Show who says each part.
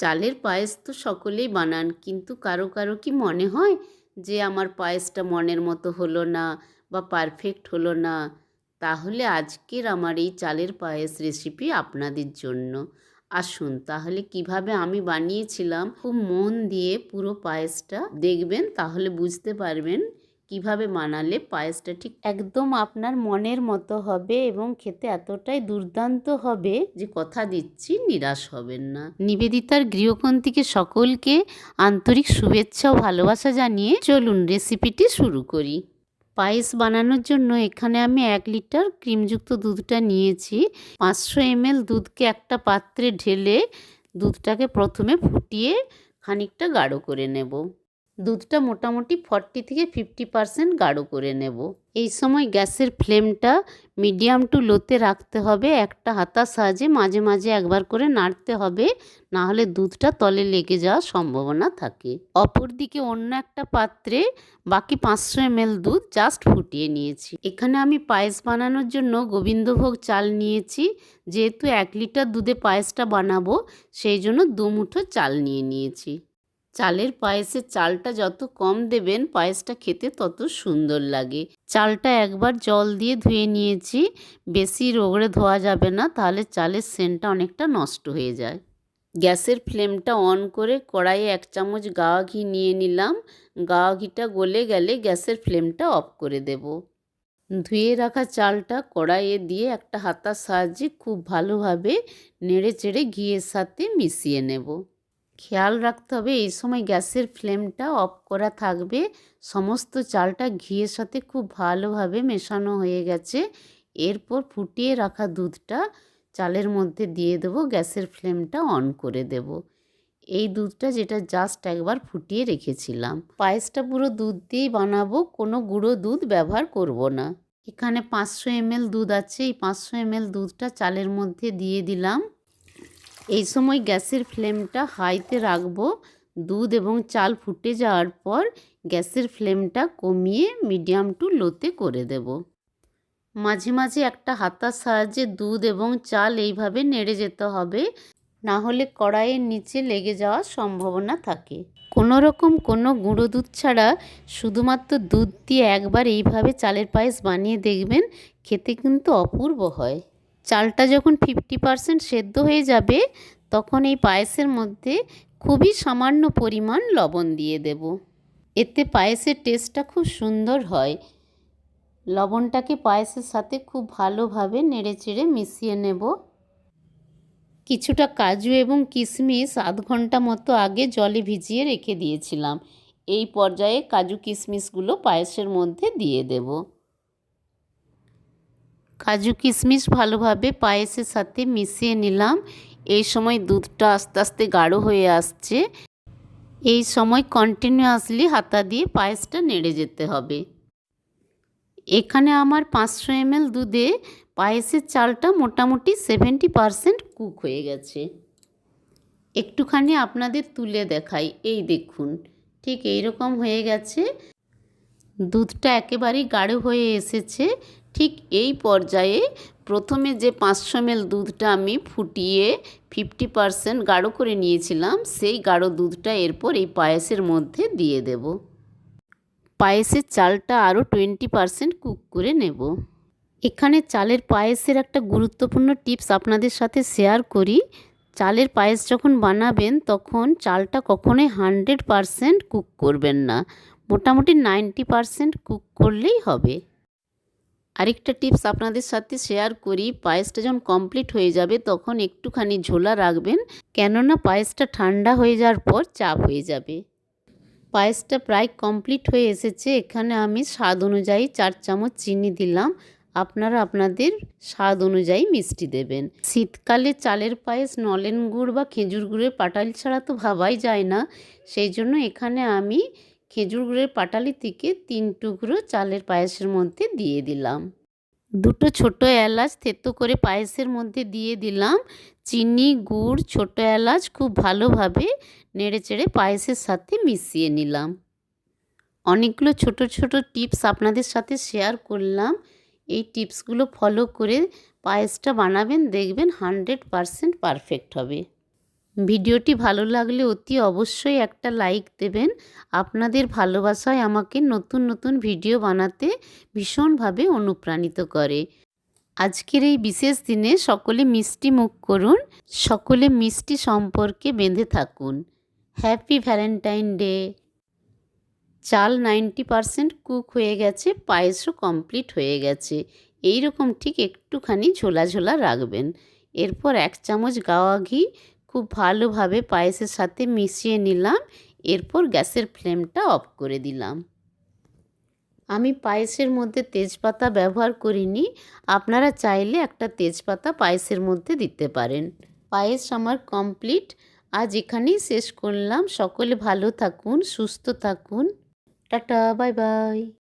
Speaker 1: চালের পায়েস তো সকলেই বানান, কিন্তু কারো কারো কি মনে হয় যে আমার পায়েসটা মনের মতো হলো না বা পারফেক্ট হলো না? তাহলে আজকের আমার এই চালের পায়েস রেসিপি আপনাদের জন্য। আসুন তাহলে কিভাবে আমি বানিয়েছিলাম, খুব মন দিয়ে পুরো পায়েসটা দেখবেন, তাহলে বুঝতে পারবেন কিভাবে বানালে পায়েসটা ঠিক একদম আপনার মনের মতো হবে এবং খেতে এতটাই দুর্দান্ত হবে যে কথা দিচ্ছি নিরাশ হবেন না। নিবেদিতার গৃহকোণ থেকে সকলকে আন্তরিক শুভেচ্ছা ও ভালোবাসা জানিয়ে চলুন রেসিপিটি শুরু করি। পায়েস বানানোর জন্য এখানে আমি 1 লিটার ক্রিমযুক্ত দুধটা নিয়েছি। 500 ml দুধকে একটা পাত্রে ঢেলে দুধটাকে প্রথমে ফুটিয়ে খানিকটা গাঢ় করে নেব। দুধটা মোটামুটি 40 থেকে 50% গাঢ় করে নেব। এই সময় গ্যাসের ফ্লেমটা মিডিয়াম টু লোতে রাখতে হবে। একটা হাতার সাহায্যে মাঝে মাঝে একবার করে নাড়তে হবে, না হলে দুধটা তলে লেগে যাওয়ার সম্ভাবনা থাকে। অপরদিকে অন্য একটা পাত্রে বাকি 500 ml দুধ জাস্ট ফুটিয়ে নিয়েছি। এখানে আমি পায়েস বানানোর জন্য গোবিন্দভোগ চাল নিয়েছি। যেহেতু 1 লিটার দুধে পায়েসটা বানাবো, সেই জন্য 2 মুঠো চাল নিয়েছি। চালের পায়েসে চালটা যত কম দেবেন পায়েসটা খেতে তত সুন্দর লাগে। চালটা একবার জল দিয়ে ধুয়ে নিয়েছি। বেশি রগড়ে ধোয়া যাবে না, তাহলে চালের সেন্টটা অনেকটা নষ্ট হয়ে যায়। গ্যাসের ফ্লেমটা অন করে কড়াইয়ে 1 চামচ গাওয়া ঘি নিয়ে নিলাম। গাওয়া ঘিটা গলে গেলে গ্যাসের ফ্লেমটা অফ করে দেব। ধুয়ে রাখা চালটা কড়াইয়ে দিয়ে একটা হাতার সাহায্যে খুব ভালোভাবে নেড়ে চেড়ে ঘিয়ের সাথে মিশিয়ে নেব। খেয়াল রাখতে হবে এই সময় গ্যাসের ফ্লেমটা অফ করা থাকবে। সমস্ত চালটা ঘিয়ের সাথে খুব ভালোভাবে মেশানো হয়ে গেছে। এরপর ফুটিয়ে রাখা দুধটা চালের মধ্যে দিয়ে দেবো। গ্যাসের ফ্লেমটা অন করে দেব। এই দুধটা যেটা জাস্ট একবার ফুটিয়ে রেখেছিলাম। পায়েসটা পুরো দুধ দিয়েই বানাবো, কোনো গুঁড়ো দুধ ব্যবহার করব না। এখানে 500 ml দুধ আছে। এই 500 ml দুধটা চালের মধ্যে দিয়ে দিলাম। এই সময় গ্যাসের ফ্লেমটা হাইতে রাখবো। দুধ এবং চাল ফুটে যাওয়ার পর গ্যাসের ফ্লেমটা কমিয়ে মিডিয়াম টু লোতে করে দেব। মাঝে মাঝে একটা হাতার সাহায্যে দুধ এবং চাল এইভাবে নেড়ে যেতে হবে, না হলে কড়াইয়ের নিচে লেগে যাওয়ার সম্ভাবনা থাকে। কোনো রকম কোনো গুঁড়ো দুধ ছাড়া শুধুমাত্র দুধ দিয়ে একবার এইভাবে চালের পায়েস বানিয়ে দেখবেন, খেতে কিন্তু অপূর্ব হয়। চালটা যখন 50% সেদ্ধ হয়ে যাবে, তখন এই পায়েসের মধ্যে খুবই সামান্য পরিমাণ লবণ দিয়ে দেব। এতে পায়েসের টেস্টটা খুব সুন্দর হয়। লবণটাকে পায়েসের সাথে খুব ভালোভাবে নেড়েচেড়ে মিশিয়ে নেব। কিছুটা কাজু এবং কিশমিশ 0.5 ঘন্টা মতো আগে জলে ভিজিয়ে রেখে দিয়েছিলাম। এই পর্যায়ে কাজু কিশমিশগুলো পায়েসের মধ্যে দিয়ে দেব। কাজু কিশমিশ ভালোভাবে পায়েসের সাথে মিশিয়ে নিলাম। এই সময় দুধটা আস্তে আস্তে গাঢ় হয়ে আসছে। এই সময় কন্টিনিউয়াসলি হাতা দিয়ে পায়েসটা নেড়ে যেতে হবে। এখানে আমার 500 ml দুধে পায়েসের চালটা মোটামুটি 70% কুক হয়ে গেছে। একটুখানি আপনাদের তুলে দেখাই, এই দেখুন, ঠিক এইরকম হয়ে গেছে। দুধটা একেবারেই গাঢ় হয়ে এসেছে। ঠিক এই পর্যায়ে প্রথমে যে 500 ml দুধটা আমি ফুটিয়ে 50% গাঢ় করে নিয়েছিলাম, সেই গাঢ় দুধটা এরপর এই পায়েসের মধ্যে দিয়ে দেব। পায়েসের চালটা আরও 20% কুক করে নেব। এখানে চালের পায়েসের একটা গুরুত্বপূর্ণ টিপস আপনাদের সাথে শেয়ার করি। চালের পায়েস যখন বানাবেন তখন চালটা কখনোই 100% কুক করবেন না, মোটামুটি 90% কুক করলেই হবে। আরেকটা টিপস আপনাদের সাথে শেয়ার করি, পায়েসটা যখন কমপ্লিট হয়ে যাবে তখন একটুখানি ঝোলা রাখবেন, কেননা পায়েসটা ঠান্ডা হয়ে যাওয়ার পর চাপ হয়ে যাবে। পায়েসটা প্রায় কমপ্লিট হয়ে এসেছে। এখানে আমি স্বাদ অনুযায়ী 4 চামচ চিনি দিলাম। আপনারা আপনাদের স্বাদ অনুযায়ী মিষ্টি দেবেন। শীতকালে চালের পায়েস নলেন গুড় বা খেজুর গুড়ের পাটালি ছাড়া তো ভাবাই যায় না, সেই জন্য এখানে আমি খেজুর গুড়ের পাটালি থেকে 3 টুকরো চালের পায়েসের মধ্যে দিয়ে দিলাম। 2টো ছোটো এলাচ থেতো করে পায়েসের মধ্যে দিয়ে দিলাম। চিনি, গুড়, ছোটো এলাচ খুব ভালোভাবে নেড়েচেড়ে পায়েসের সাথে মিশিয়ে নিলাম। অনেকগুলো ছোট ছোট টিপস আপনাদের সাথে শেয়ার করলাম। এই টিপসগুলো ফলো করে পায়েসটা বানাবেন, দেখবেন 100% পারফেক্ট হবে। ভিডিওটি ভালো লাগলে অতি অবশ্যই একটা লাইক দেবেন। আপনাদের ভালোবাসায় আমাকে নতুন নতুন ভিডিও বানাতে ভীষণভাবে অনুপ্রাণিত করে। আজকের এই বিশেষ দিনে সকলে মিষ্টি মুখ করুন, সকলে মিষ্টি সম্পর্কে বেঁধে থাকুন। Happy Valentine day. চাল 90% কুক হয়ে গেছে, পায়েসও কমপ্লিট হয়ে গেছে। এই রকম ঠিক একটুখানি ঝোলা ঝোলা রাখবেন। এরপর 1 চামচ গাওয়া ঘি খুব ভালোভাবে পায়েসের সাথে মিশিয়ে নিলাম। এরপর গ্যাসের ফ্লেমটা অফ করে দিলাম। আমি পায়েসের মধ্যে তেজপাতা ব্যবহার করিনি, আপনারা চাইলে একটা তেজপাতা পায়েসের মধ্যে দিতে পারেন। পায়েস আমার কমপ্লিট। আজ এখানেই শেষ করলাম। সকলে ভালো থাকুন, সুস্থ থাকুন। Tata, bye bye.